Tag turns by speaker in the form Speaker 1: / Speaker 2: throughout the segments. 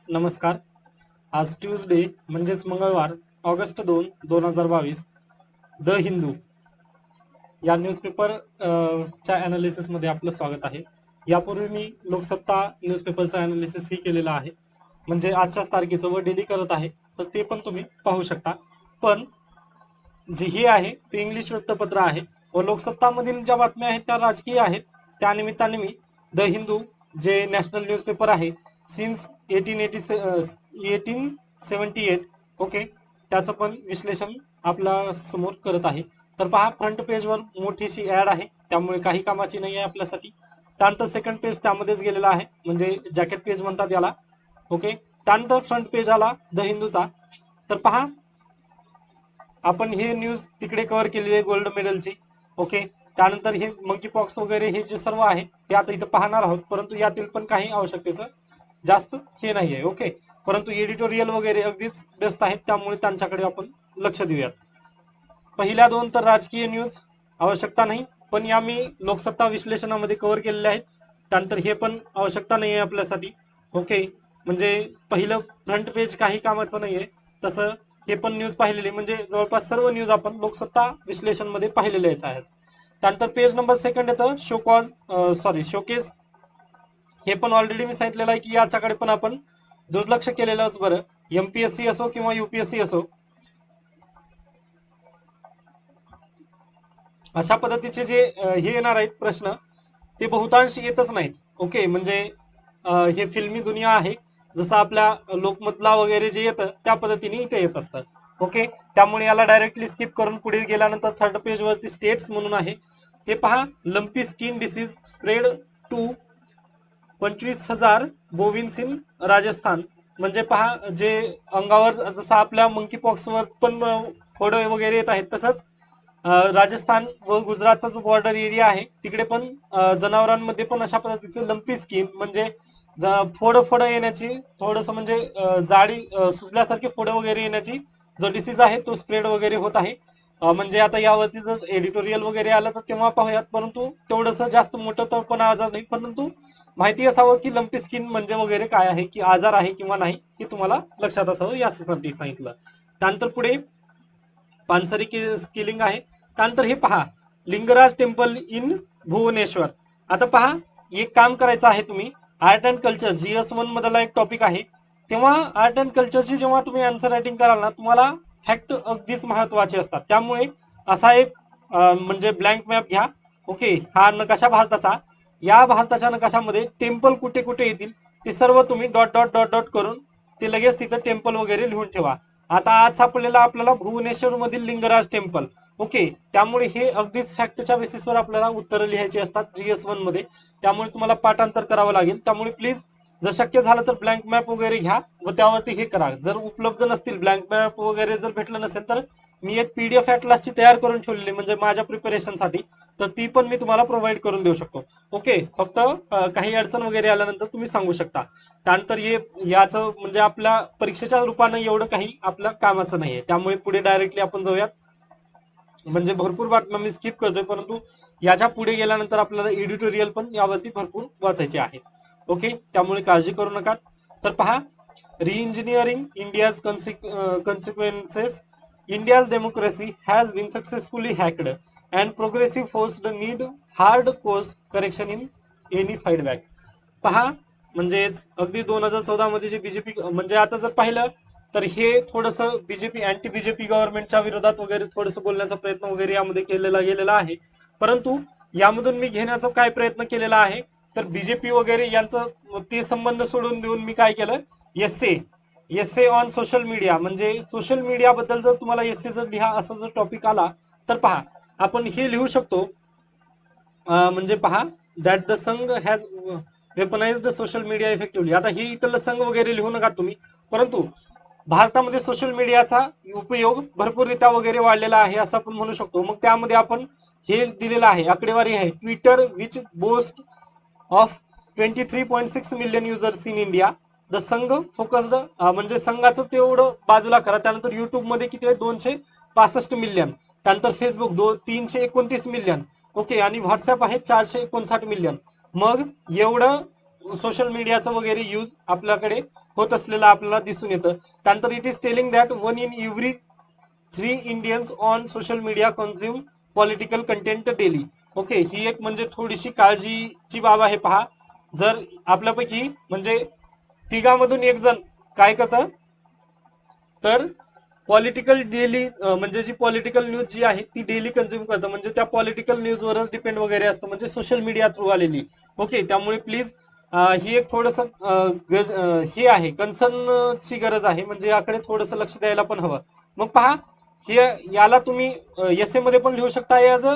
Speaker 1: नमस्कार. आज ट्यूजडे म्हणजेच मंगळवार ऑगस्ट 2, 2022 द हिंदू या न्यूजपेपर च्या अनालिसिस मध्ये आपलं स्वागत आहे. यापूर्वी मी लोकसत्ता न्यूजपेपरचं अनालिसिस ही केलेलं आहे, म्हणजे आजच्याच तारखेचं व डेली करत आहे, तर ते पण तुम्ही पाहू शकता. पण जे हे आहे ते इंग्लिश वृत्तपत्र आहे व लोकसत्तामधील ज्या बातम्या आहेत त्या राजकीय आहेत. त्या निमित्ताने मी द हिंदू जे नॅशनल न्यूजपेपर आहे सिन्स 1878 ओके, त्याचं पण विश्लेषण आपल्या समोर करत आहे. तर पहा, फ्रंट पेजवर मोठीशी ऍड आहे, त्यामुळे काही कामाची नाही आहे आपल्यासाठी. त्यानंतर सेकंड पेज त्यामध्येच गेलेला आहे, म्हणजे जॅकेट पेज म्हणतात याला. ओके, त्यानंतर फ्रंट पेज आला द हिंदूचा. तर पहा, आपण हे न्यूज तिकडे कव्हर केलेली आहे गोल्ड मेडलची. ओके, त्यानंतर हे मंकी पॉक्स वगैरे हे जे सर्व आहे ते आता इथं पाहणार आहोत, परंतु यातील पण काही आवश्यकतेचं जास्त हे नाही आहे. ओके, परंतु एडिटोरियल वगैरे अगदीच बेस्ट आहेत, त्यामुळे त्यांच्याकडे आपण लक्ष देऊयात. पहिल्या दोन तर राजकीय न्यूज आवश्यकता नाही, पण या मी लोकसत्ता विश्लेषणामध्ये कव्हर केलेल्या आहेत. त्यानंतर हे पण आवश्यकता नाही आहे आपल्यासाठी. ओके, म्हणजे पहिलं फ्रंट पेज काही कामाचं नाही आहे, तसं हे पण न्यूज पाहिलेली, म्हणजे जवळपास सर्व न्यूज आपण लोकसत्ता विश्लेषण मध्ये पाहिलेलेच आहेत. त्यानंतर पेज नंबर सेकंड येतं शोकेस. हे पण ऑलरेडी मी सांगितलेलं आहे की याच्याकडे पण आपण दुर्लक्ष केलेलंच बरं. एमपीएससी असो किंवा युपीएससी असो, अशा पद्धतीचे जे हे येणार आहेत प्रश्न ते बहुतांश येतच नाहीत. ओके, म्हणजे हे फिल्मी दुनिया आहे, जसं आपल्या लोकमतला वगैरे जे येतं त्या पद्धतीने इथे येत असतं. ओके, त्यामुळे याला डायरेक्टली स्किप करून पुढे गेल्यानंतर थर्ड पेज वरती स्टेट्स म्हणून आहे. हे पहा, lumpy skin disease spread to 25,000 bovines in Rajasthan. म्हणजे पहा, जे अंगावर जसं आपल्या मंकी पॉक्सवर पण फोड वगैरे येत आहेत, तसंच राजस्थान व गुजरातचा जो बॉर्डर एरिया आहे तिकडे पण जनावरांमध्ये पण अशा पद्धतीचे लंपी स्किन, म्हणजे फोड फोड येण्याची, थोडस म्हणजे जाडी सुजल्यासारखे फोड वगैरे येण्याची जो डिसीज आहे तो स्प्रेड वगैरे होत आहे. म्हणजे आता यावरती जर एडिटोरियल वगैरे आलं तर तेव्हा पाहूयात, परंतु तेवढंस जास्त मोठं तर पण आजार नाही, परंतु माहिती असावं की लंपी स्किन म्हणजे वगैरे काय आहे, की आजार आहे किंवा नाही, हे तुम्हाला लक्षात असावं यासाठी सांगितलं. त्यानंतर पुढे पानसरी स्किलिंग आहे. त्यानंतर हे पहा, लिंगराज टेम्पल इन भुवनेश्वर. आता पहा, एक काम करायचं आहे तुम्ही, आर्ट अँड कल्चर GS1 मधला एक टॉपिक आहे, तेव्हा आर्ट अँड कल्चरची जेव्हा तुम्ही आन्सर रायटिंग कराल ना, तुम्हाला फॅक्ट अगदीच महत्वाचे असतात. त्यामुळे असा एक म्हणजे ब्लँक मॅप घ्या. ओके, हा नकाशा भारताचा. या भारताच्या नकाशामध्ये टेम्पल कुठे कुठे येतील ते सर्व तुम्ही डॉट डॉट डॉट डॉट करून ते लगेच तिथं टेम्पल वगैरे लिहून ठेवा. आता आज सापडलेला आपल्याला भुवनेश्वर मधील लिंगराज टेम्पल. ओके, त्यामुळे हे अगदीच फॅक्टच्या बेसिसवर आपल्याला उत्तरं लिहायची असतात GS1 मध्ये, त्यामुळे तुम्हाला पाठांतर करावं लागेल. त्यामुळे प्लीज जर शक्य झालं तर ब्लँक मॅप वगैरे घ्या व त्यावरती हे करा. जर उपलब्ध नसतील, ब्लँक मॅप वगैरे जर भेटलं नसेल, तर मी एक PDF ॲटलासची तयार करून ठेवलेली, म्हणजे माझ्या प्रिपरेशनसाठी, तर ती पण मी तुम्हाला प्रोव्हाइड करून देऊ शकतो. ओके, फक्त काही अडचण वगैरे आल्यानंतर तुम्ही सांगू शकता. त्यानंतर हे याचं म्हणजे आपल्या परीक्षेच्या रूपानं एवढं काही आपल्या कामाचं नाहीये, त्यामुळे पुढे डायरेक्टली आपण जाऊयात. म्हणजे भरपूर बातम्या मी स्किप करतोय, परंतु याच्या पुढे गेल्यानंतर आपल्याला एडिटोरियल पण यावरती भरपूर वाचायचे आहेत. ओके, त्यामुळे काळजी करू नका. तर पहा, reengineering India's consequences, India's democracy has been successfully hacked and progressive forced need hard course correction in any feedback. पहा, म्हणजेच अगदी 2014 मध्ये जे बीजेपी, म्हणजे आता जर पाहिलं तर हे थोडस बीजेपी अँटी बीजेपी गव्हर्नमेंटच्या विरोधात वगैरे थोडस बोलण्याचा प्रयत्न वगैरे यामध्ये केलेला गेलेला आहे. परंतु यामधून मी घेण्याचा काय प्रयत्न केलेला आहे, तर बीजेपी वगैरे यांचं ते संबंध सोडून देऊन मी काय केलं, S A on social media, म्हणजे सोशल मीडिया बद्दल जर तुम्हाला जर लिहा असा जर टॉपिक आला तर पहा, आपण हे लिहू शकतो. म्हणजे पहा, दॅट द संघ has weaponised social media effectively. आता ही इथलं संघ वगैरे लिहू नका तुम्ही, परंतु भारतामध्ये सोशल मीडियाचा उपयोग भरपूररित्या वगैरे वाढलेला आहे असं आपण म्हणू शकतो. मग त्यामध्ये आपण हे दिलेलं आहे, आकडेवारी आहे, Twitter which boast of 23.6 million users in India. The संघ फोकस्ड, म्हणजे संघाचं तेवढं बाजूला करा. त्यानंतर युट्यूब मध्ये किती आहे, 265 मिलियन. त्यानंतर फेसबुक 329 मिलियन. ओके, आणि व्हॉट्सअप आहे 459 मिलियन. मग एवढं सोशल मीडियाचं वगैरे यूज आपल्याकडे होत असलेलं आपल्याला दिसून येतं. त्यानंतर it is telling that 1 in every 3 Indians on social media consume political content daily. Okay, ही एक म्हणजे थोडीशी काळजीची बाब आहे. पहा, जर आपल्यापैकी म्हणजे तिघामधून एक जण काय करतं, तर पॉलिटिकल डेली म्हणजे जी पॉलिटिकल न्यूज जी आहे ती डेली कन्झ्युम करतं, म्हणजे त्या पॉलिटिकल न्यूजवरच डिपेंड वगैरे असतं, म्हणजे सोशल मीडिया थ्रू आलेली. ओके, त्यामुळे प्लीज ही एक थोडंसं हे आहे, कन्सर्नची गरज आहे, म्हणजे याकडे थोडंसं लक्ष द्यायला पण हवं. मग पहा, हे याला तुम्ही एस मध्ये पण लिहू शकता याज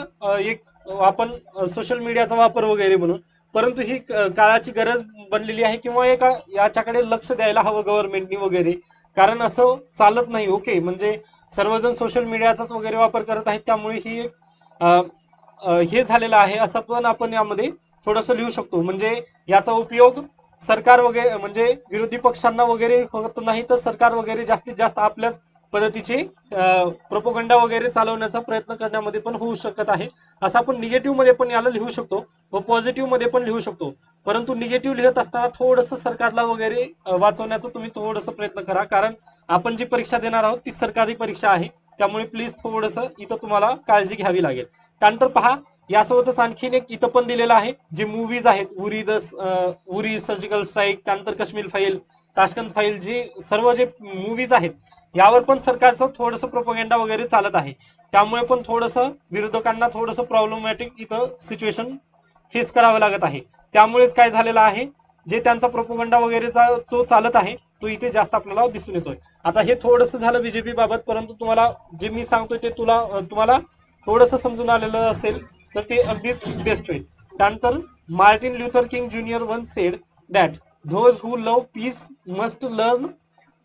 Speaker 1: एक आपण सोशल मीडियाचा वापर वगैरे म्हणून. परंतु ही काळाची गरज बनलेली आहे, किंवा एका याच्याकडे लक्ष द्यायला हवं गव्हर्नमेंटनी वगैरे, कारण असं चालत नाही. ओके, म्हणजे सर्वजण सोशल मीडियाचाच वगैरे वापर करत आहेत, त्यामुळे ही एक हे झालेलं आहे, असं पण आपण यामध्ये थोडंसं लिहू शकतो. म्हणजे याचा उपयोग सरकार वगैरे म्हणजे विरोधी पक्षांना वगैरे होत नाही, तर सरकार वगैरे जास्तीत जास्त आपल्याच पद्धतीचे प्रोपोगंडा वगैरे चालवण्याचा प्रयत्न करण्यामध्ये पण होऊ शकत आहे. असं आपण निगेटिव्ह मध्ये पण याला लिहू शकतो व पॉझिटिव्ह मध्ये पण लिहू शकतो. परंतु निगेटिव्ह लिहित असताना थोडंसं सरकारला वगैरे वाचवण्याचा तुम्ही थोडंसं प्रयत्न करा, कारण आपण जी परीक्षा देणार आहोत ती सरकारी परीक्षा आहे, त्यामुळे प्लीज थोडंसं इथं तुम्हाला काळजी घ्यावी लागेल. त्यानंतर पहा, यासोबतच आणखीन एक इथं पण दिलेलं आहे, जे मूवीज आहेत, उरी सर्जिकल स्ट्राईक, त्यानंतर काश्मीर फाईल, ताशकंद फाईल, जे सर्व जे मूवीज आहेत यावर पण सरकारचं थोडंसं प्रोपोगंडा वगैरे चालत आहे. त्यामुळे पण थोडंसं विरोधकांना थोडंसं प्रॉब्लेमॅटिक इथं सिच्युएशन फेस करावं लागत आहे. त्यामुळेच काय झालेलं आहे, जे त्यांचा प्रोपोगंडा वगैरेचा जो चालत आहे तो इथे जास्त आपल्याला दिसून येतोय. आता हे थोडंसं झालं बीजेपी बाबत, परंतु तुम्हाला जे मी सांगतोय ते तुम्हाला थोडंसं समजून आलेलं असेल तर ते अगदीच बेस्ट होईल. त्यानंतर Martin Luther King junior once said that those who love peace must learn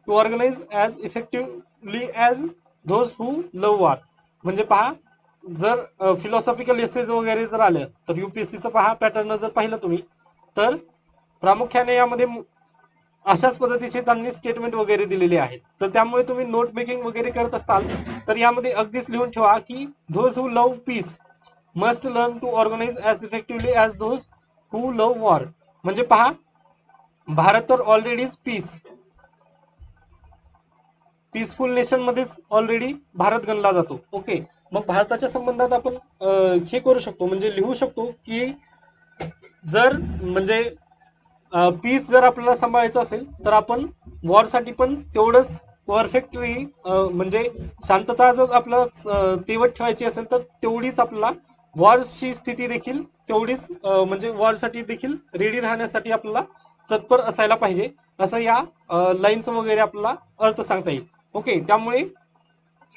Speaker 1: to organise as effectively as those who love war. म्हणजे पहा, जर फिलॉसॉफिकल एसेज वगैरे जर आलं तर युपीएससीचं पहा पॅटर्न जर पाहिलं तुम्ही, तर प्रामुख्याने यामध्ये अशाच पद्धतीचे त्यांनी स्टेटमेंट वगैरे दिलेले आहेत. तर त्यामुळे तुम्ही नोट मेकिंग वगैरे करत असाल तर यामध्ये अगदीच लिहून ठेवा की those who love peace must learn to organise as effectively as those who love war. म्हणजे पहा, भारत तर ऑलरेडीच पीसफुल नेशन मध्येच ऑलरेडी भारत गणला जातो. ओके, मग भारताच्या संबंधात आपण हे करू शकतो, म्हणजे लिहू शकतो की जर म्हणजे पीस जर आपल्याला सांभाळायचं असेल तर आपण वॉरसाठी पण तेवढंच परफेक्टली म्हणजे शांतता जर आपल्याला तेवढ ठेवायची असेल तर तेवढीच आपल्याला वॉरची स्थिती देखील तेवढीच म्हणजे वॉरसाठी देखील रेडी राहण्यासाठी आपल्याला तत्पर असायला पाहिजे, असं या लाईनचं वगैरे आपल्याला अर्थ सांगता येईल. ओके, त्यामुळे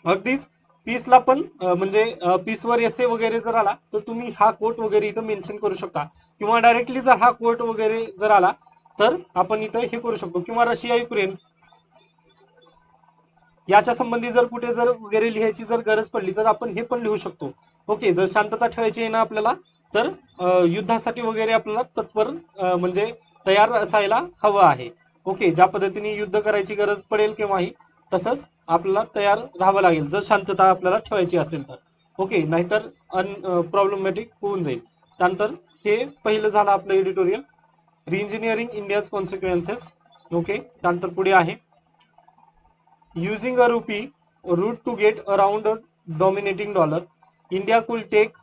Speaker 1: अगदीच पीसला पण म्हणजे पीसवर एसे वगैरे जर आला तर तुम्ही हा कोट वगैरे इथं मेन्शन करू शकता, किंवा डायरेक्टली जर हा कोट वगैरे जर आला तर आपण इथं हे करू शकतो, किंवा रशिया युक्रेन याच्या संबंधी जर कुठे जर वगैरे लिहायची जर गरज पडली तर आपण हे पण लिहू शकतो. ओके, जर शांतता ठेवायची आहे ना आपल्याला, तर युद्धासाठी वगैरे आपल्याला तत्पर म्हणजे तयार असायला हवं आहे. ओके, ज्या पद्धतीने युद्ध करायची गरज पडेल केव्हाही, तसंच आपल्याला तयार राहावं लागेल जर शांतता आपल्याला ठेवायची असेल तर. ओके, नाहीतर प्रॉब्लेमॅटिक होऊन जाईल. त्यानंतर हे पहिलं झालं आपलं एडिटोरियल, रिइंजिनिअरिंग इंडियाज कॉन्सिक्वेन्सेस. ओके, त्यानंतर पुढे आहे using a rupee route to get around a dominating dollar, India could take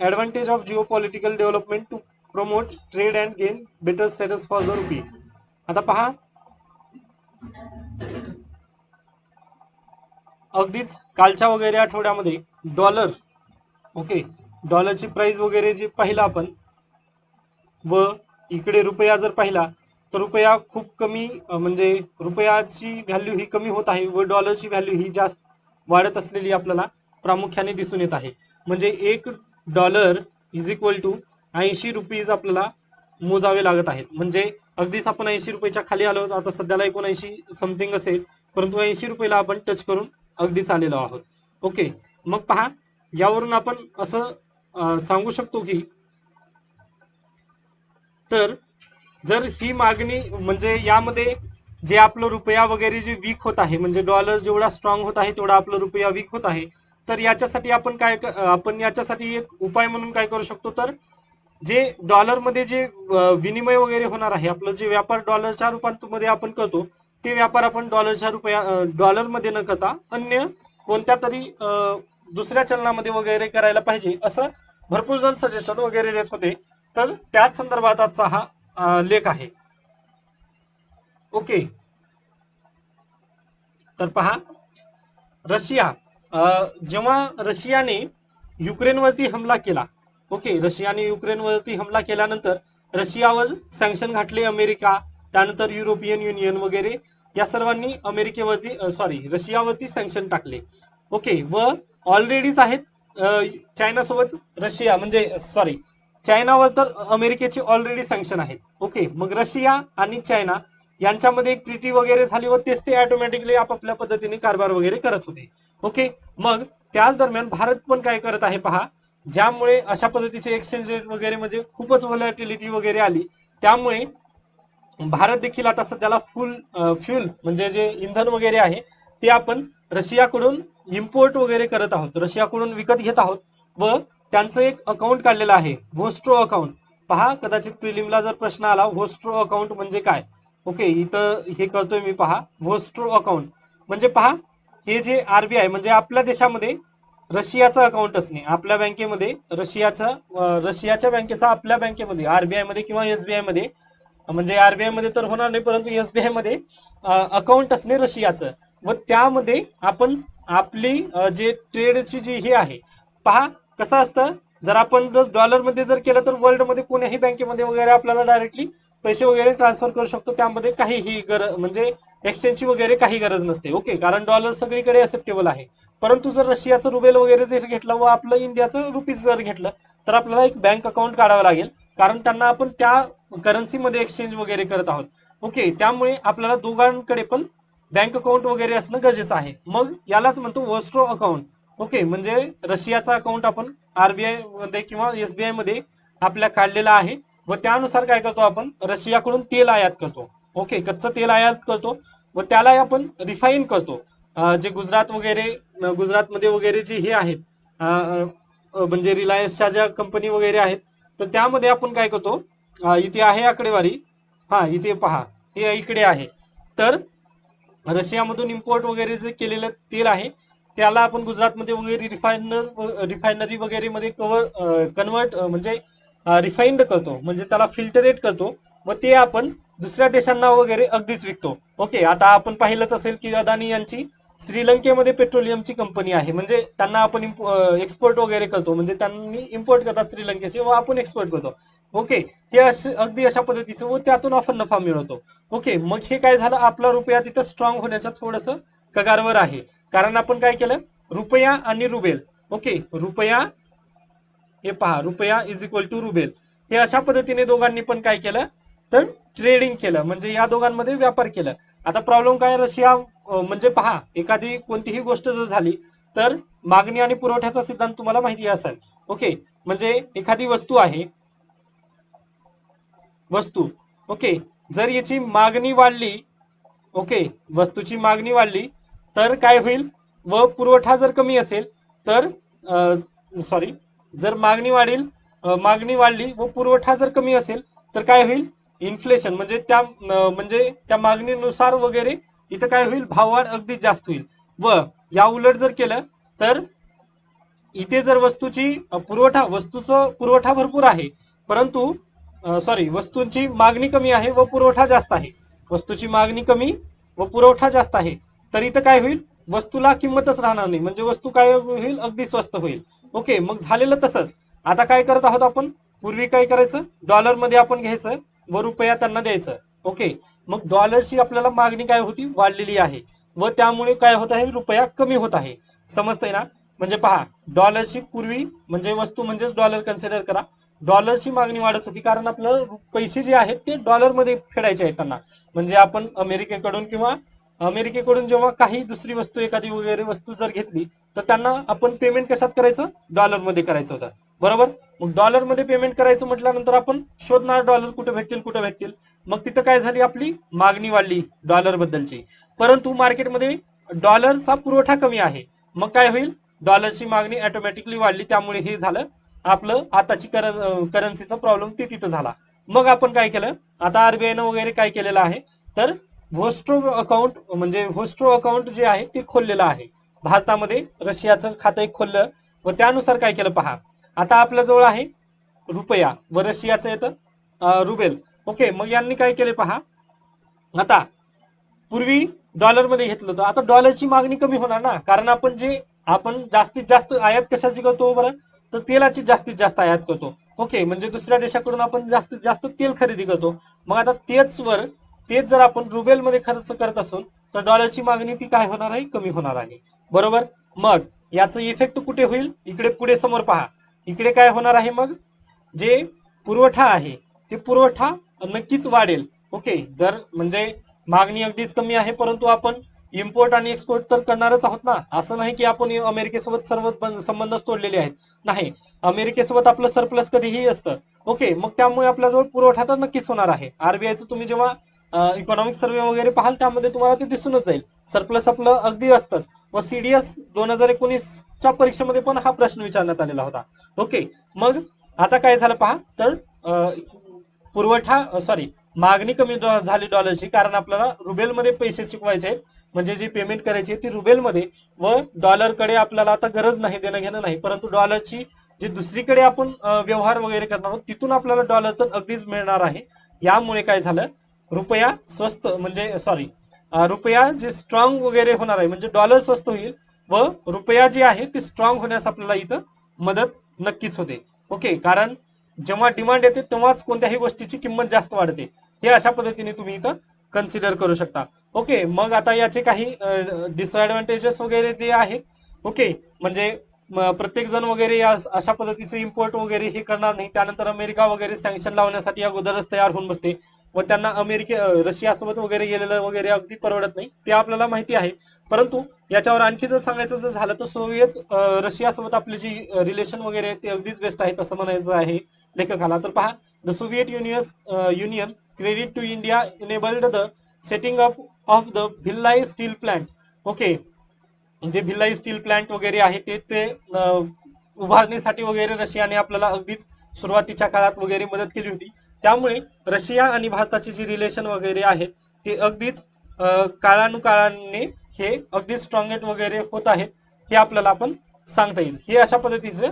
Speaker 1: advantage of geopolitical development to promote trade and gain better status for the rupee. आता पहा, अगदीच कालच्या वगैरे आठवड्यामध्ये dollar, okay, डॉलरची प्राइस वगैरे जी पाहिलं आपण, व इकडे रुपया जर पाहिला तर रुपया खूप कमी म्हणजे रुपयाची व्हॅल्यू ही कमी होत आहे व डॉलरची व्हॅल्यू ही जास्त वाढत असलेली आपल्याला प्रामुख्याने दिसून येत आहे. म्हणजे $1 इज इक्वल टू 80 रुपीज आपल्याला मोजावे लागत आहेत. म्हणजे अगदीच आपण 80 रुपयाच्या खाली आलो, आता सध्याला 79 समथिंग असेल, परंतु 80 रुपयाला आपण टच करून अगदीच आलेलो आहोत. ओके, मग पहा, यावरून आपण असं सांगू शकतो की तर जर ही मागणी म्हणजे यामध्ये जे आपलं रुपया वगैरे जे वीक होत आहे, म्हणजे डॉलर जेवढा स्ट्रॉंग होत आहे तेवढा आपलं रुपया वीक होत आहे, तर याच्यासाठी आपण याच्यासाठी एक उपाय म्हणून काय करू शकतो, तर जे डॉलरमध्ये जे विनिमय वगैरे होणार आहे, आपलं जे व्यापार डॉलरच्या रूपांमध्ये आपण करतो, ते व्यापार आपण डॉलरमध्ये न करता अन्य कोणत्या तरी दुसऱ्या चलनामध्ये वगैरे करायला पाहिजे, असं भरपूर जण सजेशन वगैरे देत होते. तर त्याच संदर्भात आजचा हा लेख आहे. ओके, तर पहा, रशिया जेव्हा रशियाने युक्रेनवरती हमला केला, ओके, रशियाने युक्रेनवरती हमला केल्यानंतर रशियावर सँक्शन घातले अमेरिका, त्यानंतर युरोपियन युनियन वगैरे या सर्वांनी अमेरिकेवरती रशियावरती सँक्शन टाकले. ओके, व ऑलरेडीच आहेत चायनासोबत रशिया म्हणजे चायनावर तर अमेरिकेची ऑलरेडी सँक्शन आहेत. ओके, मग रशिया आणि चायना यांच्यामध्ये एक ट्रिटी वगैरे झाली व तेच ते ऑटोमॅटिकली आपापल्या पद्धतीने कारभार वगैरे करत होते. ओके, मग त्याच दरम्यान भारत पण काय करत आहे पहा, ज्यामुळे अशा पद्धतीचे एक्सचेंज रेट वगैरे म्हणजे खूपच व्हॉलॅटिलिटी वगैरे आली, त्यामुळे भारत देखील आता सध्याला फ्यूल म्हणजे जे इंधन वगैरे आहे ते आपण रशियाकडून इम्पोर्ट वगैरे करत आहोत, रशियाकडून विकत घेत आहोत. व त्यांचं एक अकाउंट काढलेलं आहे, व्होस्ट्रो अकाउंट. पहा, कदाचित प्रिलिमला जर प्रश्न आला व्होस्ट्रो अकाउंट म्हणजे काय, ओके, इथं हे करतोय मी, पहा, व्होस्ट्रो अकाउंट म्हणजे पहा, हे जे आरबीआय म्हणजे आपल्या देशामध्ये रशियाचं अकाउंट असणे, आपल्या बँकेमध्ये रशियाच्या बँकेचा आपल्या बँकेमध्ये आरबीआय मध्ये किंवा एसबीआय मध्ये, म्हणजे आरबीआय मध्ये तर होणार नाही परंतु एसबीआय मध्ये अकाउंट असणे रशियाचं, व त्यामध्ये आपण आपली जे ट्रेडची जी हे आहे, पहा कसं असतं, जर आपण डॉलरमध्ये जर केलं तर वर्ल्डमध्ये कोण्याही बँकेमध्ये वगैरे आपल्याला डायरेक्टली पैसे वगैरे ट्रान्सफर करू शकतो, त्यामध्ये काहीही गरज म्हणजे एक्सचेंजची वगैरे काही गरज नसते. ओके, कारण डॉलर सगळीकडे एक्सेप्टेबल आहे. परंतु जर रशियाचं रुबेल वगैरे जर घेतलं व आपलं इंडियाचं रुपीज जर घेतलं तर आपल्याला एक बँक अकाउंट काढावं लागेल, कारण त्यांना आपण त्या करन्सीमध्ये एक्सचेंज वगैरे करत आहोत. ओके, त्यामुळे आपल्याला दोघांकडे पण बँक अकाउंट वगैरे असणं गरजेचं आहे. मग यालाच म्हणतो वॉस्ट्रो अकाउंट. ओके, म्हणजे रशियाचा अकाउंट आपण आरबीआय मध्ये किंवा एसबीआय मध्ये आपल्या काढलेला आहे, व त्यानुसार काय करतो, आपण रशियाकडून तेल आयात करतो. ओके, कच्चं तेल आयात करतो व त्याला आपण रिफाईन करतो. जे गुजरातमध्ये वगैरे जे हे आहेत, म्हणजे रिलायन्सच्या ज्या कंपनी वगैरे आहेत, तर त्यामध्ये आपण काय करतो, इथे आहे आकडेवारी, हा इथे पहा, हे इकडे आहे. तर रशियामधून इम्पोर्ट वगैरे जे केलेलं तेल आहे त्याला आपण गुजरातमध्ये वगैरे रिफायनरी वगैरे मध्ये कन्वर्ट म्हणजे रिफाईंड करतो, म्हणजे त्याला फिल्टरेट करतो व ते आपण दुसऱ्या देशांना वगैरे अगदीच विकतो. ओके, आता आपण पाहिलंच असेल की अदानी यांची श्रीलंकेमध्ये पेट्रोलियमची कंपनी आहे, म्हणजे त्यांना आपण एक्सपोर्ट वगैरे करतो, म्हणजे त्यांनी इम्पोर्ट करतात श्रीलंकेचे व आपण एक्सपोर्ट करतो. ओके, हे अगदी अशा पद्धतीचं व त्यातून आपण नफा मिळवतो. ओके, मग हे काय झालं, आपला रुपया तिथं स्ट्रॉंग होण्याचं थोडंसं कगारवर आहे, कारण आपण काय केलं, रुपया आणि रुबेल. ओके, रुपया, हे पहा, रुपया इज इक्वल टू रुबेल, हे अशा पद्धतीने दोघांनी पण काय केलं, तर ट्रेडिंग केलं, म्हणजे या दोघांमध्ये व्यापार केलं. आता प्रॉब्लेम काय, रशिया म्हणजे पहा, एखादी कोणतीही गोष्ट जर झाली तर मागणी आणि पुरवठ्याचा सिद्धांत तुम्हाला माहिती असेल. ओके, म्हणजे एखादी वस्तू आहे, वस्तू, ओके, जर याची मागणी वाढली, ओके, वस्तूची मागणी वाढली तर काय होईल, व पुरवठा जर कमी असेल तर जर मागणी वाढली व पुरवठा जर कमी असेल तर काय होईल, इन्फ्लेशन, म्हणजे त्या मागणीनुसार वगैरे इथं काय होईल, भाववाढ अगदी जास्त होईल. व या उलट जर केलं तर इथे जर वस्तूचं पुरवठा भरपूर आहे परंतु वस्तूंची मागणी कमी आहे व पुरवठा जास्त आहे, वस्तूची मागणी कमी व पुरवठा जास्त आहे, तर इथं काय होईल, वस्तूला किंमतच राहणार नाही, म्हणजे वस्तू काय होईल, अगदी स्वस्त होईल. ओके, मग झालेलं तसंच आता काय करत आहोत आपण, पूर्वी काय करायचं, डॉलरमध्ये आपण घ्यायचं व रुपया त्यांना द्यायचं. ओके, मग डॉलरची आपल्याला मागणी काय होती, वाढलेली आहे व त्यामुळे काय होत आहे, रुपया कमी होत आहे. समजतंय ना, म्हणजे पहा, डॉलरची पूर्वी म्हणजे वस्तू म्हणजेच डॉलर कन्सिडर करा, डॉलरची मागणी वाढत होती, कारण आपल्याला पैसे जे आहेत ते डॉलरमध्ये फेडायचे आहेत त्यांना, म्हणजे आपण अमेरिकेकडून जेव्हा काही दुसरी वस्तू, एखादी वगैरे वस्तू जर घेतली तर त्यांना आपण पेमेंट कशात करायचं, डॉलरमध्ये करायचं होतं, बरोबर. मग डॉलरमध्ये पेमेंट करायचं म्हटल्यानंतर आपण शोधणार डॉलर कुठे भेटतील, मग तिथं काय झाली, आपली मागणी वाढली डॉलर बद्दलची, परंतु मार्केटमध्ये डॉलरचा पुरवठा कमी आहे, मग काय होईल, डॉलरची मागणी ऑटोमॅटिकली वाढली, त्यामुळे हे झालं आपलं आताची करन्सीचा प्रॉब्लेम ते तिथं झाला. मग आपण काय केलं, आता आरबीआयनं वगैरे काय केलेलं आहे, तर व्होस्ट्रो अकाउंट म्हणजे व्होस्ट्रो अकाउंट जे आहे ते खोललेलं आहे. भारतामध्ये रशियाचं खातं एक खोललं व त्यानुसार काय केलं पहा, आता आपल्या जवळ आहे रुपया व रशियाचं येतं रुबेल. ओके, मग यांनी काय केले पहा, आता पूर्वी डॉलरमध्ये घेतलं होतं, आता डॉलरची मागणी कमी होणार ना, कारण आपण जास्तीत जास्त आयात कशाची करतो बरं, तर तेलाची जास्तीत जास्त आयात करतो. ओके, म्हणजे दुसऱ्या देशाकडून आपण जास्तीत जास्त तेल खरेदी करतो. मग आता तेच जर आपण रुबेलमध्ये खर्च करत असू तर डॉलरची मागणी ती काय होणार आहे, कमी होणार आहे. बरोबर. मग याचं इफेक्ट कुठे होईल, इकडे पुढे समोर पहा, इकडे काय होणार आहे, मग जे पुरवठा आहे ते पुरवठा नक्कीच वाढेल. ओके, जर म्हणजे मागणी अगदीच कमी आहे परंतु आपण इम्पोर्ट आणि एक्सपोर्ट तर करणारच आहोत ना, असं नाही की आपण अमेरिकेसोबत सर्व संबंध तोडलेले आहेत. नाही, अमेरिकेसोबत आपलं सरप्लस कधीही असतं. ओके, मग त्यामुळे आपल्याजवळ पुरवठा तर नक्कीच होणार आहे. आरबीआयचं तुम्ही जेव्हा इकॉनॉमिक सर्वे वगैरे पाहाल त्यामध्ये तुम्हाला ते दिसूनच जाईल, सरप्लस आपलं अगदी असतंच. व सीडीएस 2019च्या परीक्षेमध्ये पण हा प्रश्न विचारण्यात आलेला होता. ओके, मग आता काय झालं पहा, तर पुरवठा सॉरी मागणी कमी झाली डॉलरची, कारण आपल्याला रुबेलमध्ये पैसे चुकवायचे आहेत, म्हणजे जी पेमेंट करायची आहे ती रुबेलमध्ये, व डॉलरकडे आपल्याला आता गरज नाही, देणं घेणं नाही, परंतु डॉलरची जे दुसरीकडे आपण व्यवहार वगैरे करणार आहोत तिथून आपल्याला डॉलर तर अगदीच मिळणार आहे. यामुळे काय झालं, रुपया स्वस्त म्हणजे सॉरी रुपया जे स्ट्रॉंग वगैरे होणार आहे, म्हणजे डॉलर स्वस्त होईल व रुपया जे आहे ते स्ट्रॉंग होण्यास आपल्याला इथं मदत नक्कीच होते. ओके, कारण जेव्हा डिमांड येते तेव्हाच कोणत्याही गोष्टीची किंमत जास्त वाढते. हे अशा पद्धतीने तुम्ही इथं कन्सिडर करू शकता. ओके, मग आता याचे काही डिसएडव्हान्टेजेस वगैरे जे आहेत. ओके, म्हणजे प्रत्येक जण वगैरे या अशा पद्धतीचे इम्पोर्ट वगैरे हे करणार नाही. त्यानंतर अमेरिका वगैरे सँक्शन लावण्यासाठी अगोदरच तयार होऊन बसते व त्यांना रशियासोबत वगैरे गेलेलं वगैरे अगदी परवडत नाही, ते आपल्याला माहिती आहे. परंतु याच्यावर आणखी जर सांगायचं जर झालं तर रशियासोबत आपली जी रिलेशन वगैरे आहे ते अगदीच बेस्ट आहेत असं म्हणायचं आहे लेखकाला. तर पहा, the Soviet Union credit to India enabled the setting up of the Bhilai steel plant. Okay, जे भिल्लाई स्टील प्लांट वगैरे आहे ते उभारण्यासाठी वगैरे रशियाने आपल्याला अगदीच सुरुवातीच्या काळात वगैरे मदत केली होती. त्यामुळे रशिया आणि भारताचे जे रिलेशन वगैरे आहेत ते अगदीच काळानुकाळाने हे अगदी स्ट्रॉंगेट वगैरे होत आहेत, हे आपल्याला आपण सांगता येईल. हे अशा पद्धतीचे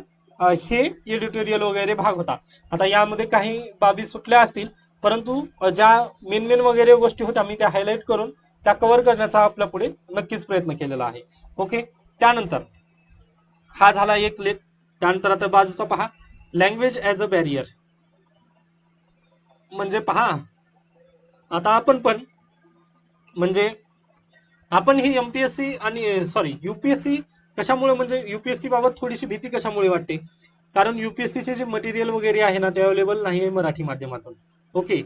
Speaker 1: हे एडिटोरियल वगैरे भाग होता. आता यामध्ये काही बाबी सुटल्या असतील, परंतु ज्या मेन वगैरे गोष्टी होत्या मी त्या हायलाईट करून त्या कव्हर करण्याचा आपल्या पुढे नक्कीच प्रयत्न केलेला आहे. ओके, त्यानंतर हा झाला एक लेख. त्यानंतर आता बाजूचा पहा, लँग्वेज ॲज अ बॅरियर. म्हणजे पहा, आता म्हणजे आपण ही एमपीएससी आणि सॉरी युपीएससी कशामुळे, म्हणजे युपीएससी बाबत थोडीशी भीती कशामुळे वाटते, कारण युपीएससीचे जे मटेरियल वगैरे आहे ना ते अवेलेबल नाही आहे मराठी माध्यमातून. ओके,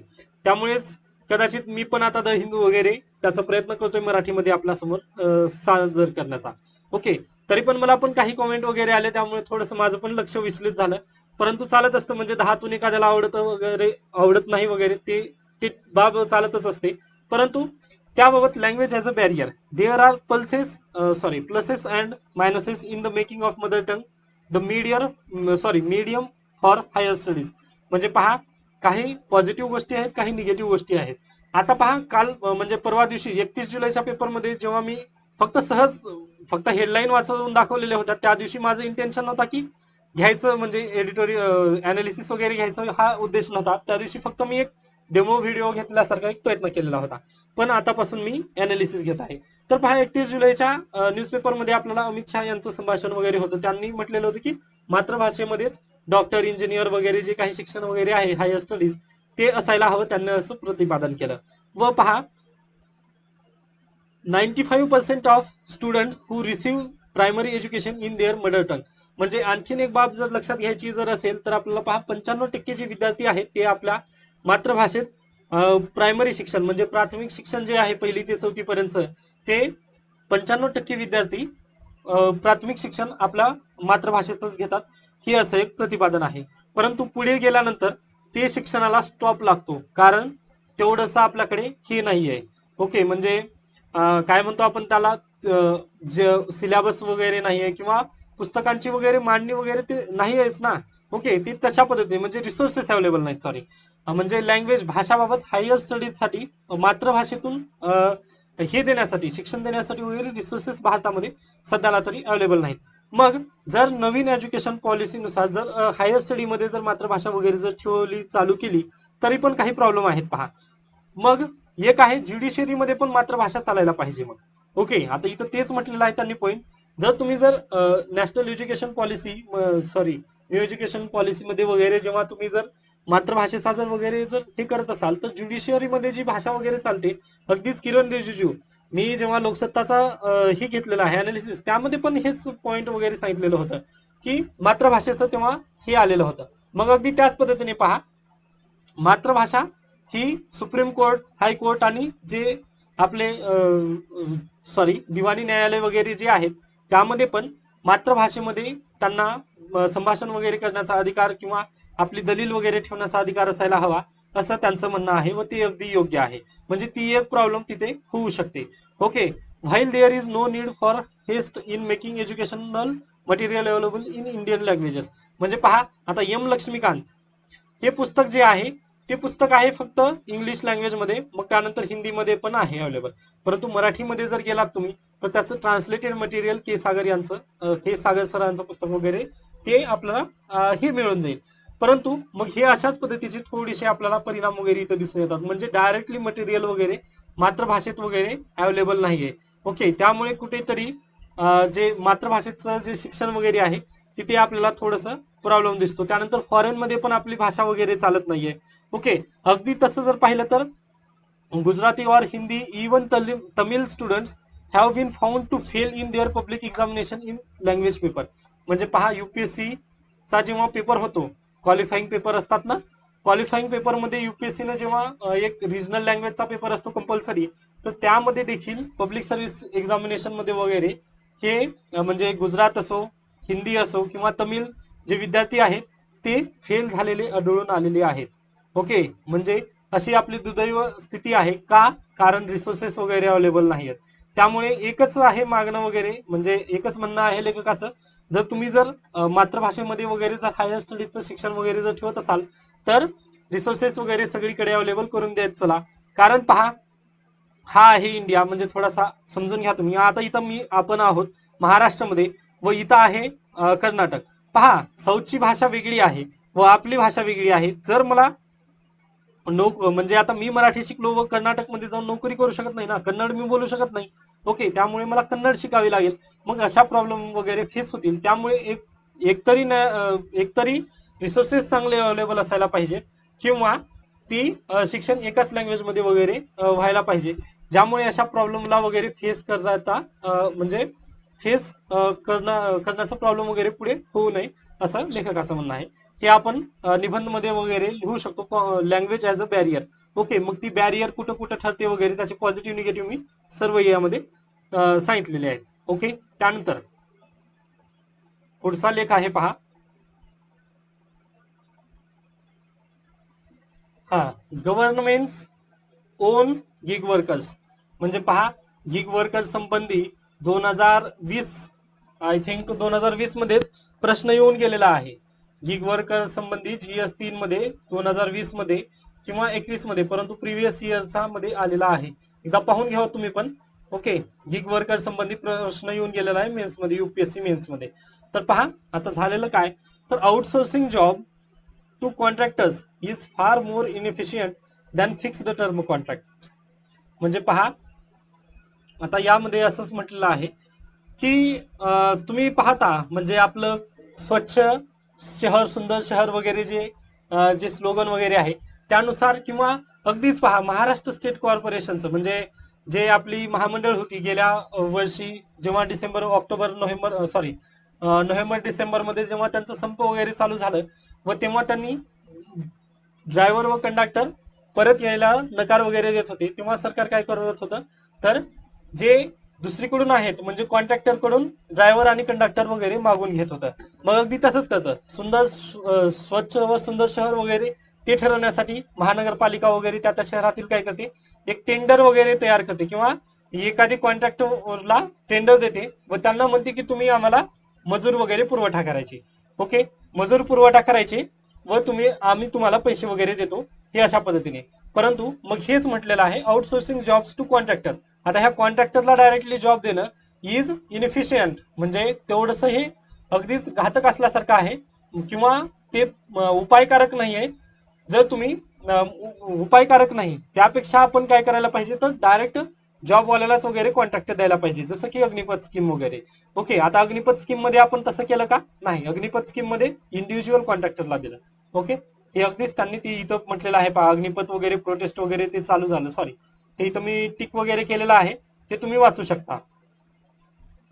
Speaker 1: त्यामुळेच कदाचित मी पण आता द हिंदू वगैरे त्याचा प्रयत्न करतोय मराठीमध्ये आपल्या समोर सादर करण्याचा. ओके, तरी पण मला पण काही कॉमेंट वगैरे आले त्यामुळे थोडंसं माझं पण लक्ष विचलित झालं. परंतु चालत असतं, म्हणजे 10तून एखाद्याला आवडत नाही वगैरे ते ते बाब चालतच असते. परंतु त्याबाबत language as a barrier, there are pluses and minuses in the making of mother tongue the medium for higher studies. म्हणजे पहा, काही पॉझिटिव्ह गोष्टी आहेत, काही निगेटिव्ह गोष्टी आहेत. आता पहा, काल म्हणजे परवा दिवशी 31 जुलैच्या पेपरमध्ये जेव्हा मी फक्त हेडलाईन वाचवून दाखवलेल्या होत्या, त्या दिवशी माझं इंटेन्शन नव्हता की घ्यायचं म्हणजे एडिटोरियल अनालिसिस वगैरे घ्यायचं हा उद्देश नव्हता. त्या दिवशी फक्त मी एक डेमो व्हिडिओ घेतल्यासारखा एक प्रयत्न केलेला होता, पण आतापासून मी अनालिसिस घेत आहे. तर पहा, 31 जुलैच्या न्यूजपेपरमध्ये आपल्याला अमित शहा यांचं संभाषण वगैरे होतं. त्यांनी म्हटलेलं होतं की मातृभाषेमध्येच डॉक्टर, इंजिनियर वगैरे जे काही शिक्षण वगैरे आहे हायर स्टडीज ते असायला हवं, त्यांनी असं प्रतिपादन केलं. व पहा, 95% of student who receive primary education in their mother tongue. म्हणजे आणखीन एक बाब जर लक्षात घ्यायची जर असेल तर आपल्याला पहा, 95% जे विद्यार्थी आहेत ते आपल्या मातृभाषेत प्रायमरी शिक्षण म्हणजे प्राथमिक शिक्षण जे आहे 1ली ते 4थी पर्यंत ते 95% विद्यार्थी प्राथमिक शिक्षण आपल्या मातृभाषेतच घेतात, हे असं एक प्रतिपादन आहे. परंतु पुढे गेल्यानंतर ते शिक्षणाला स्टॉप लागतो, कारण तेवढंसं आपल्याकडे हे नाही आहे. ओके, म्हणजे काय म्हणतो आपण त्याला, जे सिलेबस वगैरे नाही आहे किंवा पुस्तकांची वगैरे मांडणी वगैरे ते नाही आहेच ना. ओके, ती तशा पद्धतीने म्हणजे रिसोर्सेस अवेलेबल नाहीत, सॉरी. म्हणजे लँग्वेज भाषाबाबत हायर स्टडीजसाठी मातृभाषेतून हे देण्यासाठी, शिक्षण देण्यासाठी वगैरे रिसोर्सेस भारतामध्ये सध्याला तरी अवेलेबल नाहीत. मग जर नवीन एज्युकेशन पॉलिसीनुसार जर हायर स्टडीमध्ये जर मातृभाषा वगैरे जर ठेवली, चालू केली, तरी पण काही प्रॉब्लेम आहेत पहा. मग एक आहे ज्युडिशियरीमध्ये पण मातृभाषा चालायला पाहिजे. मग ओके, आता इथं तेच म्हटलेलं आहे त्यांनी पॉईंट. जर national education policy, sorry, new education पॉलिसीमध्ये वगैरे जेव्हा तुम्ही जर मातृभाषेचा जर वगैरे जर हे करत असाल, तर ज्युडिशियरीमध्ये जी भाषा वगैरे चालते, अगदीच किरण रिजिजू, मी जेव्हा लोकसत्ताचा हे घेतलेला आहे अनालिसिस, त्यामध्ये पण हेच पॉईंट वगैरे सांगितलेलं होतं की मातृभाषेचं तेव्हा हे आलेलं होतं. मग अगदी त्याच पद्धतीने पहा, मातृभाषा ही सुप्रीम कोर्ट, हायकोर्ट आणि जे आपले सॉरी दिवाणी न्यायालय वगैरे जे आहेत, त्यामध्ये पण मातृभाषेमध्ये त्यांना संभाषण वगैरे करण्याचा अधिकार किंवा आपली दलील वगैरे ठेवण्याचा अधिकार असायला हवा, असं त्यांचं म्हणणं आहे व ते अगदी योग्य आहे. म्हणजे ती एक प्रॉब्लेम तिथे होऊ शकते. Okay, while there is no need for haste in making educational material available in Indian languages. म्हणजे पहा, आता एम लक्ष्मीकांत हे पुस्तक जे आहे, ते पुस्तक आहे फक्त इंग्लिश लँग्वेजमध्ये, मग त्यानंतर हिंदीमध्ये पण आहे अवेलेबल. परंतु मराठीमध्ये जर गेलात तुम्ही, तर त्याचं ट्रान्सलेटेड मटेरियल के सागर सरांचं पुस्तक वगैरे ते आपल्याला हे मिळून जाईल. परंतु मग हे अशाच पद्धतीचे थोडेसे आपल्याला परिणाम वगैरे इथं दिसून येतात. म्हणजे डायरेक्टली मटेरियल वगैरे मातृभाषेत वगैरे अवेलेबल नाहीये. ओके, त्यामुळे कुठेतरी जे मातृभाषेचं जे शिक्षण वगैरे आहे, तिथे आपल्याला थोडंसं प्रॉब्लेम दिसतो. त्यानंतर फॉरेनमध्ये पण आपली भाषा वगैरे चालत नाहीये. ओके, अगदी तसं जर पाहिलं तर गुजराती और Hindi even Tamil students have been found to fail in their public examination in language paper. म्हणजे पहा, युपीएससी चा जेव्हा पेपर होतो, क्वालिफाईंग पेपर असतात ना, क्वालिफाईंग पेपरमध्ये युपीएससीनं जेव्हा एक रिजनल लँग्वेजचा पेपर असतो कंपल्सरी, तर त्यामध्ये देखील पब्लिक सर्व्हिस एक्झामिनेशन मध्ये वगैरे हे म्हणजे गुजरात असो, हिंदी असो किंवा तमिळ जे विद्यार्थी आहेत, ते फेल झालेले आढळून आलेले आहेत. ओके, म्हणजे अशी आपली दुर्दैव स्थिती आहे. का? कारण रिसोर्सेस वगैरे अवेलेबल नाही आहेत. त्यामुळे एकच आहे मागणं वगैरे, म्हणजे एकच म्हणणं आहे लेखकाचं, जर तुम्ही जर मातृभाषेमध्ये वगैरे जर हायर स्टडीजचं शिक्षण वगैरे जर ठेवत असाल, तर रिसोर्सेस वगैरे सगळीकडे अवेलेबल करून द्यायचं चला. कारण पहा, हा आहे इंडिया, म्हणजे थोडासा समजून घ्या तुम्ही. आता इथं आपण आहोत महाराष्ट्रामध्ये व इथं आहे कर्नाटक. पहा, साऊथची भाषा वेगळी आहे व आपली भाषा वेगळी आहे. जर मला म्हणजे आता मी मराठी शिकलो व कर्नाटकमध्ये जाऊन नोकरी करू शकत नाही ना, कन्नड मी बोलू शकत नाही. ओके, त्यामुळे मला कन्नड शिकावी लागेल. मग अशा प्रॉब्लेम वगैरे फेस होतील. त्यामुळे एकतरी रिसोर्सेस चांगले अवेलेबल असायला पाहिजे किंवा ती शिक्षण एकाच लँग्वेजमध्ये वगैरे व्हायला पाहिजे, ज्यामुळे अशा प्रॉब्लेमला वगैरे फेस करता म्हणजे फेस करण्याचा प्रॉब्लेम वगैरे पुढे होऊ नये, असं लेखकाचं म्हणणं आहे. हे आपण निबंधमध्ये वगैरे लिहू शकतो, language as a barrier. Okay, मग ती बॅरियर कुठं कुठं ठरते वगैरे त्याचे पॉझिटिव्ह निगेटिव्ह मी सर्व यामध्ये सांगितलेले आहेत. ओके, त्यानंतर पुढचा लेख आहे पहा. हा, गव्हर्नमेंट ओन गिग वर्कर्स. म्हणजे पहा, गिग वर्कर्स संबंधी 2020, आय थिंक 2020 मध्येच प्रश्न येऊन गेलेला आहे. गिग वर्कर संबंधी GS3 मध्ये 2020 मध्ये किंवा 21 मध्ये, परंतु प्रिव्हियस इयरचा मध्ये आलेला आहे. एकदा पाहून घ्यावं तुम्ही पण. ओके, गिग वर्कर संबंधी प्रश्न येऊन गेलेला आहे मेन्स मध्ये, UPSC मेन्स मध्ये. तर पहा, आता झालेलं काय, तर outsourcing job to contractors is far more inefficient than fixed term contract. म्हणजे पहा, आता यामध्ये असंच म्हटलेलं आहे की तुम्ही पाहता, म्हणजे आपलं स्वच्छ शहर सुंदर शहर वगैरे जे स्लोगन वगैरे आहे, त्यानुसार किंवा अगदीच पहा, महाराष्ट्र स्टेट कॉर्पोरेशनचं म्हणजे जे आपली महामंडळ होती गेल्या वर्षी, जेव्हा नोव्हेंबर डिसेंबर मध्ये जेव्हा त्यांचं संप वगैरे चालू झालं, व तेव्हा त्यांनी ड्रायव्हर व कंडक्टर परत यायला नकार वगैरे देत होते, तेव्हा सरकार काय करत होतं, तर जे दुसरीकडून आहेत म्हणजे कॉन्ट्रॅक्टर कडून ड्रायव्हर आणि कंडक्टर वगैरे मागून घेत होतं. मग अगदी तसंच करतं, स्वच्छ व सुंदर शहर वगैरे ते ठरवण्यासाठी महानगरपालिका वगैरे त्या त्या शहरातील काय करते, एक टेंडर वगैरे तयार करते किंवा एखादी कॉन्ट्रॅक्टरला टेंडर देते व त्यांना म्हणते की तुम्ही आम्हाला मजूर वगैरे पुरवठा करायची. ओके, मजूर पुरवठा करायचे व आम्ही तुम्हाला पैसे वगैरे देतो, हे अशा पद्धतीने. परंतु मग हेच म्हटलेलं आहे आउटसोर्सिंग जॉब्स टू कॉन्ट्रॅक्टर. आता ह्या कॉन्ट्रॅक्टरला डायरेक्टली जॉब देणं इज इनएफिशियंट, म्हणजे तेवढंसं हे अगदीच घातक असल्यासारखं आहे किंवा ते उपायकारक नाही आहे. जर तुम्ही उपायकारक नाही, त्यापेक्षा आपण काय करायला पाहिजे तर डायरेक्ट जॉबवाल्यालाच वगैरे कॉन्ट्रॅक्ट द्यायला पाहिजे, जसं की अग्निपथ स्कीम वगैरे. ओके, आता अग्निपथ स्कीम मध्ये आपण तसं केलं का? नाही, अग्निपथ स्कीम मध्ये इंडिव्हिज्युअल कॉन्ट्रॅक्टरला दिलं. ओके, हे अगदीच त्यांनी ती इथं म्हटलेलं आहे पहा, अग्निपथ वगैरे प्रोटेस्ट वगैरे ते चालू झालं. सॉरी, हे इथं मी टिक वगैरे केलेलं आहे, ते तुम्ही वाचू शकता.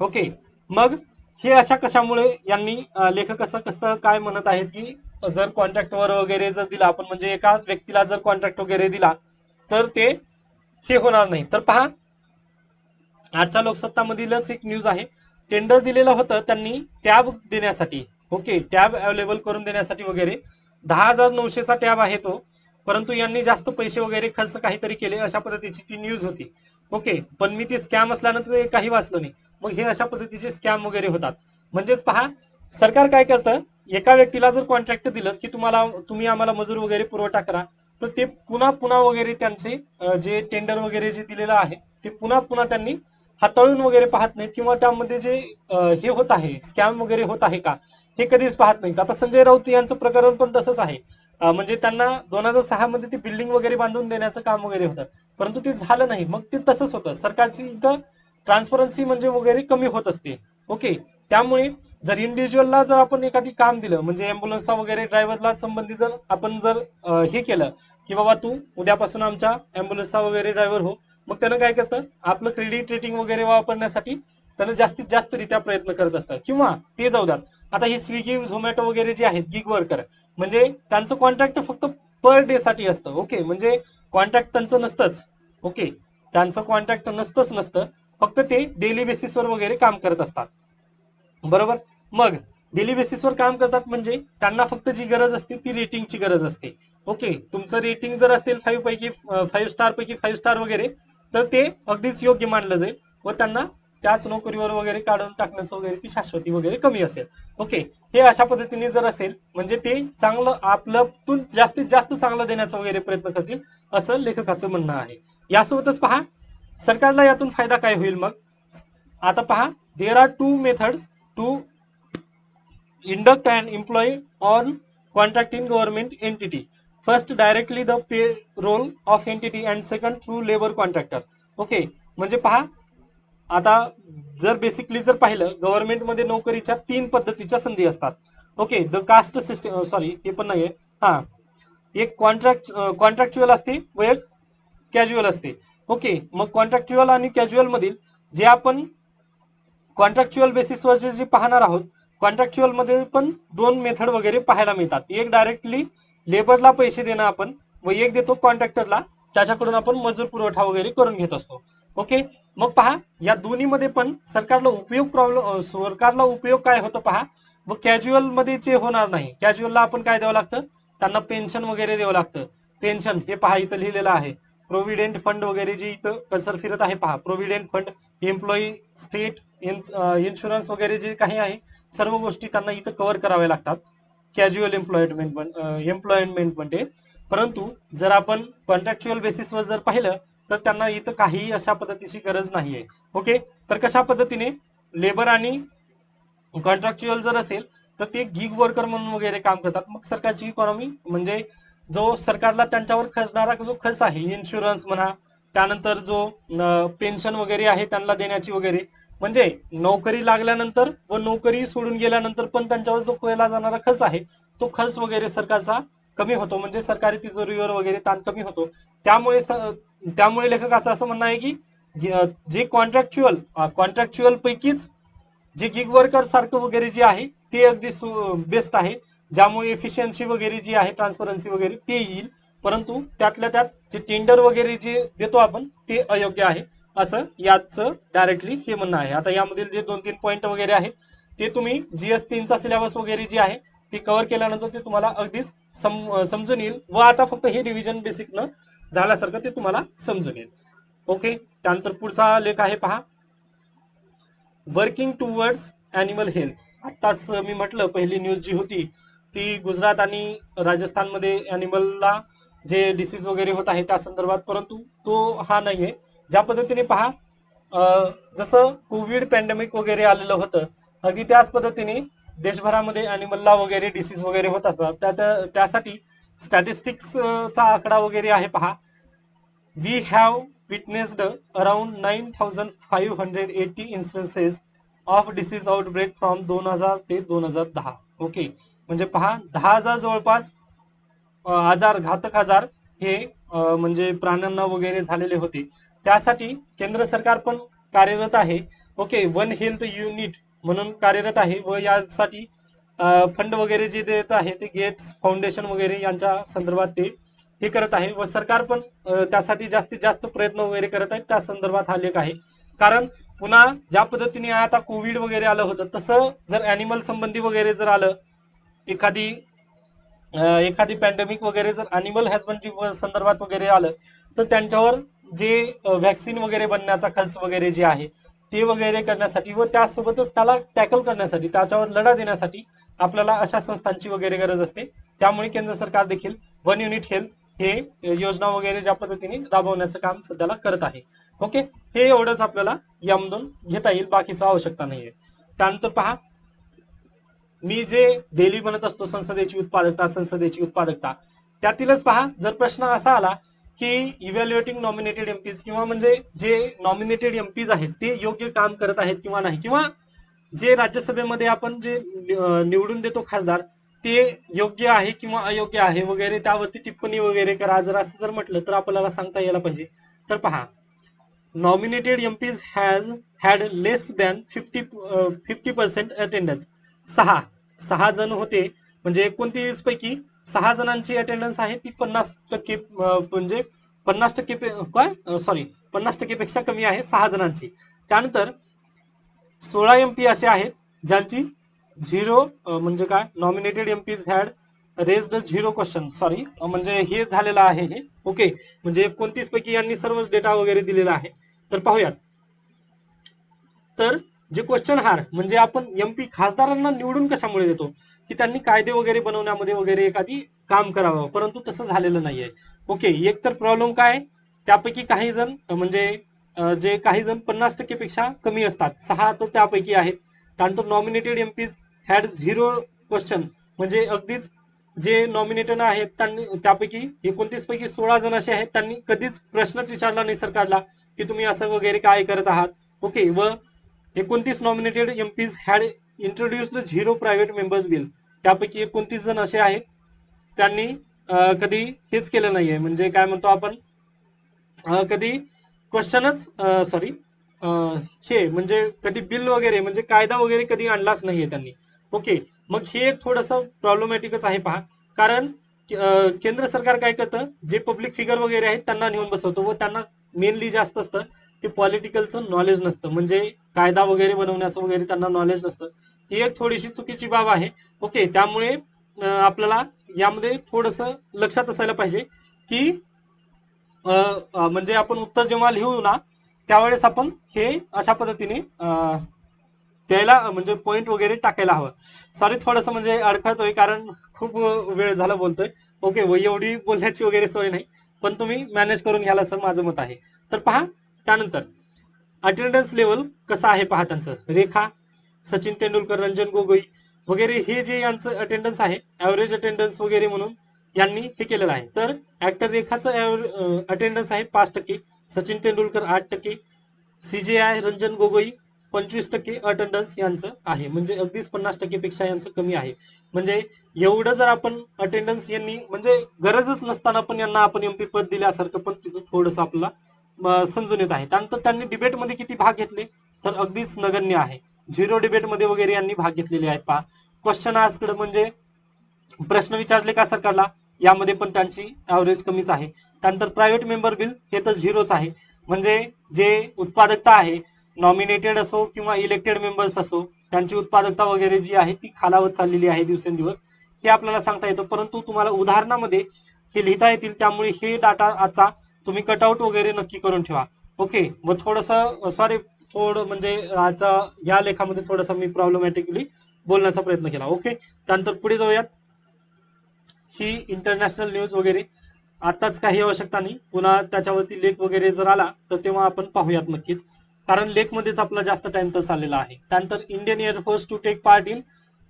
Speaker 1: ओके, मग हे अशा कशामुळे यांनी लेखक असं कसं काय म्हणत आहेत की जर कॉन्ट्रॅक्टवर वगैरे जर दिला आपण, म्हणजे एकाच व्यक्तीला जर कॉन्ट्रॅक्ट वगैरे दिला तर ते हे होणार नाही. तर पहा, आजच्या लोकसत्तामधीलच एक न्यूज आहे. टेंडर दिलेलं होतं त्यांनी टॅब देण्यासाठी. ओके, टॅब अवेलेबल करून देण्यासाठी वगैरे 10,900चा टॅब आहे तो, परंतु यांनी जास्त पैसे वगैरे खर्च काहीतरी केले, अशा पद्धतीची ती न्यूज होती. ओके, पण मी ते स्कॅम असल्यानंतर ते काही वाचलं नाही. मग हे अशा पद्धतीचे स्कॅम वगैरे होतात. म्हणजेच पहा, सरकार काय करतं, एका व्यक्तीला जर कॉन्ट्रॅक्ट दिलं की तुम्ही आम्हाला मजूर वगैरे पुरवठा करा, तर ते पुन्हा पुन्हा वगैरे त्यांचे जे टेंडर वगैरे जे दिलेलं आहे ते पुन्हा पुन्हा त्यांनी हाताळून वगैरे पाहत नाहीत, किंवा त्यामध्ये जे हे होत आहे, स्कॅम वगैरे होत आहे का, हे कधीच पाहत नाहीत. आता संजय राऊत यांचं प्रकरण पण तसंच आहे. म्हणजे त्यांना 2006 मध्ये ती बिल्डिंग वगैरे बांधून देण्याचं काम वगैरे होतं, परंतु ते झालं नाही. मग ते तसंच होतं, सरकारची इथं ट्रान्सपरन्सी म्हणजे वगैरे कमी होत असते. ओके, त्यामुळे जर इंडिव्हिज्युअलला जर आपण एखादी काम दिलं, म्हणजे अँब्युलन्सचा वगैरे ड्रायव्हरला संबंधी जर आपण जर हे केलं की बाबा तू उद्यापासून आमच्या अँब्युलन्सचा वगैरे ड्रायव्हर हो, मग त्यानं काय करतं, आपलं क्रेडिट रेटिंग वगैरे वापरण्यासाठी त्यानं जास्तीत जास्त रित्या प्रयत्न करत असतं. किंवा ते जाऊ द्यात, आता ही स्विगी झोमॅटो वगैरे जे आहेत गिग वर्कर, म्हणजे त्यांचं कॉन्ट्रॅक्ट फक्त पर डे साठी असतं. ओके, म्हणजे कॉन्ट्रॅक्ट त्यांचं नसतंच. ओके, त्यांचं कॉन्ट्रॅक्ट नसतं, फक्त ते डेली बेसिसवर वगैरे काम करत असतात. बरोबर, मग डेली बेसिसवर काम करतात म्हणजे त्यांना फक्त जी गरज असते ती रेटिंगची गरज असते. ओके, तुमचं रेटिंग जर असेल 5 पैकी 5 स्टार पैकी 5 स्टार वगैरे, तर ते अगदीच योग्य मानलं जाईल व त्यांना त्याच नोकरीवर वगैरे काढून टाकण्याचं वगैरे ती शाश्वती वगैरे कमी असेल. ओके, हे अशा पद्धतीने जर असेल म्हणजे ते चांगलं आपल्यातून जास्तीत जास्त चांगलं देण्याचा वगैरे प्रयत्न करतील, असं लेखकाचं म्हणणं आहे. यासोबतच पहा, सरकारला यातून फायदा काय होईल मग. आता पहा, there are two methods to induct an employee on contract in government entity. First, directly the payroll of entity, and second through labor contractor. Okay, म्हणजे पहा, आता जर बेसिकली जर पाहिलं, गव्हर्नमेंटमध्ये नोकरीच्या 3 पद्धतीच्या संधी असतात. Okay, the caste system, sorry हे पण नाहीये, हा, एक कॉन्ट्रॅक्च्युअल असते व एक कॅज्युअल असते. ओके, मग कॉन्ट्रॅक्च्युअल आणि कॅज्युअल मधील जे आपण कॉन्ट्रॅक्च्युअल बेसिसवर जे पाहणार आहोत, कॉन्ट्रॅक्च्युअल मध्ये पण 2 मेथड वगैरे पाहायला मिळतात. एक डायरेक्टली लेबरला पैसे देणं आपण, व एक देतो कॉन्ट्रॅक्टरला, त्याच्याकडून आपण मजूर पुरवठा वगैरे करून घेत असतो. ओके, मग पहा, या दोन्हीमध्ये पण सरकारला उपयोग काय होतो पहा, व कॅज्युअल मध्ये जे होणार नाही. कॅज्युअलला आपण काय द्यावं लागतं, त्यांना पेन्शन वगैरे द्यावं लागतं. पेन्शन हे पहा इथं लिहिलेलं आहे, प्रोव्हिडेंट फंड वगैरे जे इथं कर्सर फिरत आहे पहा, provident fund, employee state insurance वगैरे जे काही आहे, सर्व गोष्टी त्यांना इथं कव्हर कराव्या लागतात कॅज्युअल एम्प्लॉयमेंट मध्ये. परंतु जर आपण कॉन्ट्रॅक्च्युअल बेसिसवर जर पाहिलं तर त्यांना इथं काही अशा पद्धतीची गरज नाहीये. ओके, तर कशा पद्धतीने लेबर आणि कॉन्ट्रॅक्च्युअल जर असेल तर ते गिग वर्कर म्हणून वगैरे काम करतात. मग सरकारची इकॉनॉमी, म्हणजे जो सरकारला त्यांच्यावर खर्चणारा जो खर्च आहे, इन्शुरन्स म्हणा, त्यानंतर जो पेन्शन वगैरे आहे त्यांना देण्याची वगैरे, म्हणजे नोकरी लागल्यानंतर व नोकरी सोडून गेल्यानंतर पण त्यांच्यावर जो केला जाणारा खर्च आहे तो खर्च वगैरे सरकारचा कमी होतो, म्हणजे सरकारी तिजोरीवर वगैरे ताण कमी होतो. त्यामुळे लेखकाचं असं म्हणणं आहे की जे कॉन्ट्रॅक्च्युअल पैकीच जे गिग वर्कर सारखं वगैरे जे आहे ते अगदी बेस्ट आहे, ज्यामुळे एफिशियन्सी वगैरे जी आहे, ट्रान्सपरन्सी वगैरे ते येईल. परंतु त्यातल्या त्यात जे टेंडर वगैरे जे देतो आपण ते अयोग्य आहे, असं याचं डायरेक्टली हे म्हणणं आहे. आता यामधील जे 2-3 पॉईंट वगैरे आहेत ते तुम्ही GS3चा सिलेबस वगैरे जे आहे ते कव्हर केल्यानंतर ते तुम्हाला अगदीच समजून येईल, व आता फक्त हे रिव्हिजन बेसिक न झाल्यासारखं ते तुम्हाला समजून येईल. ओके, त्यानंतर पुढचा लेख आहे पहा, वर्किंग टुवर्ड्स ॲनिमल हेल्थ. आत्ताच मी म्हटलं पहिली न्यूज जी होती ती गुजरात आणि राजस्थानमध्ये ॲनिमलला जे डिसीज वगैरे होत आहे त्या संदर्भात, परंतु तो हा नाहीये. ज्या पद्धतीने पहा, जसं कोविड पॅन्डेमिक वगैरे आलेलं होतं, अगदी त्याच पद्धतीने देशभरामध्ये ॲनिमलला वगैरे डिसीज वगैरे होत असतात. त्यासाठी स्टॅटिस्टिक्सचा आकडा वगैरे आहे पहा. We have witnessed around 9580 instances of disease outbreak from 2000 ते 2010. ओके, म्हणजे पहा 10,000 जवळपास आजार, घातक आजार हे म्हणजे प्राण्यांना वगैरे झालेले होते. त्यासाठी केंद्र सरकार पण कार्यरत आहे. ओके, वन हेल्थ युनिट म्हणून कार्यरत आहे व यासाठी फंड वगैरे जे देत आहे ते गेट्स फाउंडेशन वगैरे यांच्या संदर्भात ते हे करत आहे व सरकार पण त्यासाठी जास्तीत जास्त प्रयत्न वगैरे करत आहेत. त्या संदर्भात हा लेख आहे. कारण पुन्हा ज्या पद्धतीने आता कोविड वगैरे आलं होतं, तसं जर ॲनिमल संबंधी वगैरे जर आलं, एखादी पॅन्डेमिक वगैरे जर ॲनिमल हॅजबंड्री संदर्भात वगैरे आलं, तर त्यांच्यावर जे व्हॅक्सिन वगैरे बनण्याचा खर्च वगैरे जे आहे ते वगैरे करण्यासाठी व त्यासोबतच त्याला टॅकल करण्यासाठी, त्याच्यावर लढा देण्यासाठी आपल्याला अशा संस्थांची वगैरे गरज असते. त्यामुळे केंद्र सरकार देखील वन युनिट हेल्थ हे योजना वगैरे ज्या पद्धतीने राबवण्याचं काम सध्याला करत आहे. ओके, हे एवढंच आपल्याला यामधून घेता येईल, बाकीचं आवश्यकता नाहीये. त्यानंतर पहा, मी जे डेली बनत असतो संसदेची उत्पादकता, त्यातीलच पहा, जर प्रश्न असा आला की इव्हॅल्युएटिंग नॉमिनेटेड एमपीज, किंवा म्हणजे जे नॉमिनेटेड एमपीज आहेत ते योग्य काम करत आहेत किंवा नाही, किंवा जे राज्यसभेमध्ये आपण जे निवडून देतो खासदार, ते योग्य आहे किंवा अयोग्य आहे वगैरे, त्यावरती टिप्पणी वगैरे करा, जर असं जर म्हटलं तर आपल्याला सांगता यायला पाहिजे. तर पहा, nominated MPs has had less than 50% attendance. सहा जण होते, म्हणजे 29 पैकी 6 जणांची अटेंडन्स आहे ती 50%, म्हणजे 50% काय, सॉरी, 50% पेक्षा कमी आहे 6 जणांची. त्यानंतर 16 एमपी असे आहेत ज्यांची झिरो, म्हणजे काय, nominated MPs had raised zero question, sorry, म्हणजे हे झालेलं आहे हे. ओके, म्हणजे 29 पैकी यांनी सर्वच डेटा वगैरे दिलेला आहे. तर पाहूयात. तर जे क्वेश्चन हार, म्हणजे आपण एमपी खासदारांना निवडून कशामुळे देतो, की त्यांनी कायदे वगैरे बनवण्यामध्ये वगैरे एखादी काम करावं, परंतु तसं झालेलं नाहीये. ओके, एक तर प्रॉब्लेम काय, त्यापैकी काही जण म्हणजे जे काही जण 50% पेक्षा कमी असतात, 6 तर त्यापैकी आहेत. त्यानंतर nominated MPs had zero question, म्हणजे अगदीच जे नॉमिनेटेड आहेत त्यांनी, त्यापैकी 29 पैकी 16 जण असे आहेत त्यांनी कधीच प्रश्नच विचारला नाही सरकारला की तुम्ही असं वगैरे काय करत आहात. ओके, व 29 nominated MPs had introduced zero private members bill, त्यापैकी 29 जण असे आहेत त्यांनी कधी हेच केलं नाहीये, म्हणजे काय म्हणतो आपण, कधी क्वेश्चनच, सॉरी, हे म्हणजे कधी बिल वगैरे म्हणजे कायदा वगैरे कधी आणलाच नाहीये त्यांनी. ओके, मग हे एक थोडंसं प्रॉब्लेमॅटिकच आहे पहा. कारण केंद्र सरकार काय करतं, जे पब्लिक फिगर वगैरे आहेत त्यांना नेऊन बसवतो व त्यांना मेनली जास्त असतं ते पॉलिटिकलचं नॉलेज नसतं, म्हणजे कायदा वगैरे बनवण्याचं वगैरे त्यांना नॉलेज नसतं. ही एक थोडीशी चुकीची बाब आहे. ओके, त्यामुळे आपल्याला यामध्ये थोडंसं लक्षात असायला पाहिजे की म्हणजे आपण उत्तर जेव्हा लिहू ना, त्यावेळेस आपण हे अशा पद्धतीने द्यायला, म्हणजे पॉइंट वगैरे टाकायला हवं. सॉरी, थोडंसं म्हणजे अडखळतोय कारण खूप वेळ झाला बोलतोय. ओके, व एवढी बोलण्याची वगैरे सोय नाही, पण तुम्ही मॅनेज करून घ्याल असं माझं मत आहे. तर पहा, त्यानंतर अटेंडन्स लेवल कसं आहे पहा त्यांचं. रेखा, सचिन तेंडुलकर, रंजन गोगोई वगैरे हे जे यांचं अटेंडन्स आहे, ॲव्हरेज अटेंडन्स वगैरे म्हणून यांनी हे केलेलं आहे. तर ऍक्टर रेखाचं अटेंडन्स आहे 5%, सचिन तेंडुलकर 8%, सीजेआय रंजन गोगोई 25% अटेंडन्स यांचं आहे, म्हणजे अगदीच 50% पेक्षा यांचं कमी आहे. म्हणजे एवढं जर आपण अटेंडन्स यांनी, म्हणजे गरजच नसताना पण यांना आपण एमपी पद दिल्यासारखं पण तिथं थोडंसं आपल्याला समजून येत आहे. त्यानंतर त्यांनी डिबेटमध्ये किती भाग घेतले, तर अगदीच नगण्य आहे. झिरो डिबेटमध्ये वगैरे यांनी भाग घेतलेले आहेत पहा. क्वेश्चन आस्क्ड, म्हणजे प्रश्न विचारले का सरकारला, यामध्ये पण त्यांची ॲव्हरेज कमीच आहे. त्यानंतर प्रायव्हेट मेंबर बिल हे तर झिरोच आहे, म्हणजे जे उत्पादकता आहे, नॉमिनेटेड असो किंवा इलेक्टेड मेंबर्स असो, त्यांची उत्पादकता वगैरे जी आहे ती खालावत चाललेली आहे दिवसेंदिवस, हे आपल्याला सांगता येतं. परंतु तुम्हाला उदाहरणामध्ये हे लिहिता येतील, त्यामुळे हे डाटा आजचा तुम्ही कटआउट वगैरे नक्की करून ठेवा. ओके, व थोडंसं सॉरी, थोडं म्हणजे या लेखामध्ये थोडंसं मी प्रॉब्लेमॅटिकली बोलण्याचा प्रयत्न केला. ओके, त्यानंतर पुढे जाऊयात. ही इंटरनॅशनल न्यूज वगैरे आताच काही आवश्यकता नाही, पुन्हा त्याच्यावरती लेख वगैरे जर आला तर तेव्हा आपण पाहूयात नक्कीच, कारण लेखमध्येच आपला जास्त टाइम तर चाललेला आहे. त्यानंतर Indian air force to take part in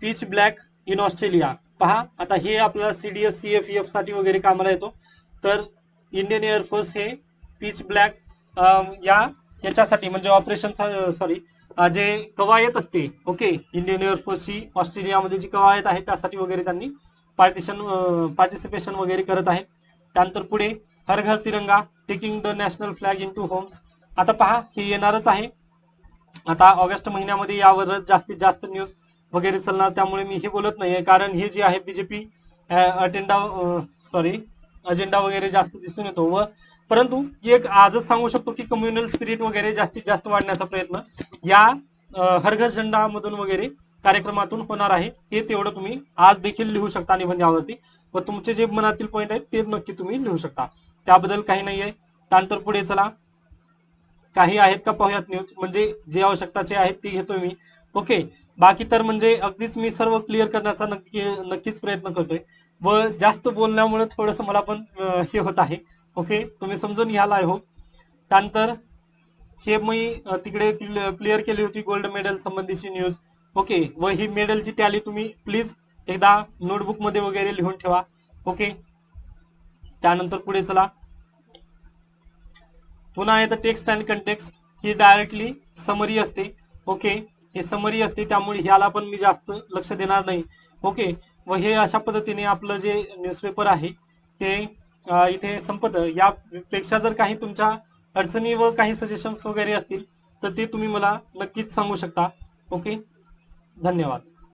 Speaker 1: pitch black in Australia. पहा आता हे आपल्याला CDS CFEF साठी वगैरे कामाला येतो. तर इंडियन एअरफोर्स हे पिच ब्लॅक याच्यासाठी म्हणजे ऑपरेशन सॉरी जे कवायत असते, ओके, इंडियन एअरफोर्सची ऑस्ट्रेलियामध्ये जी कवायत आहे त्यासाठी वगैरे त्यांनी पार्टिसिपेशन वगैरे करत आहे. त्यानंतर पुढे Har Ghar Tiranga taking the national flag into homes. आता पहा हे येणारच आहे. आता ऑगस्ट महिन्यामध्ये यावरच जास्तीत जास्त न्यूज वगैरे चालणार, त्यामुळे मी हे बोलत नाहीये, कारण हे जे आहे बीजेपी अजेंडा वगैरे जास्त दिसून येतो. व परंतु एक आजच सांगू शकतो की कम्युनल स्पिरिट वगैरे जास्तीत जास्त वाढण्याचा प्रयत्न या हर घर झेंडा मधून वगैरे कार्यक्रमातून होणार आहे. हे तेवढं तुम्ही आज देखील लिहू शकता निबंधावरती, व तुमचे जे मनातील पॉईंट आहेत ते नक्की तुम्ही लिहू शकता, त्याबद्दल काही नाही आहे. त्यानंतर पुढे चला, काही आहेत का पाहूयात न्यूज, म्हणजे जे आवश्यकताचे आहेत ते घेतोय मी. ओके, बाकी तर म्हणजे अगदीच मी सर्व क्लिअर करण्याचा नक्कीच प्रयत्न करतोय, व जास्त बोलण्यामुळे थोडस मला पण हे होत आहे. ओके, तुम्ही समजून घ्याल आय होप. त्यानंतर हे मी तिकडे क्लिअर केली होती गोल्ड मेडल संबंधीची न्यूज. ओके, व ही मेडलची टॅली तुम्ही प्लीज एकदा नोटबुक मध्ये वगैरे लिहून ठेवा. ओके, त्यानंतर पुढे चला, पुन्हा येतं text and context. He directly summary असते. ओके, हे समरी असते, त्यामुळे ह्याला पण मी जास्त लक्ष देणार नाही. ओके, व हे अशा पद्धतीने आपलं जे न्यूजपेपर आहे ते इथे संपतं. यापेक्षा जर काही तुमच्या अडचणी व काही सजेशन्स वगैरे असतील तर ते तुम्ही मला नक्कीच सांगू शकता. ओके, धन्यवाद.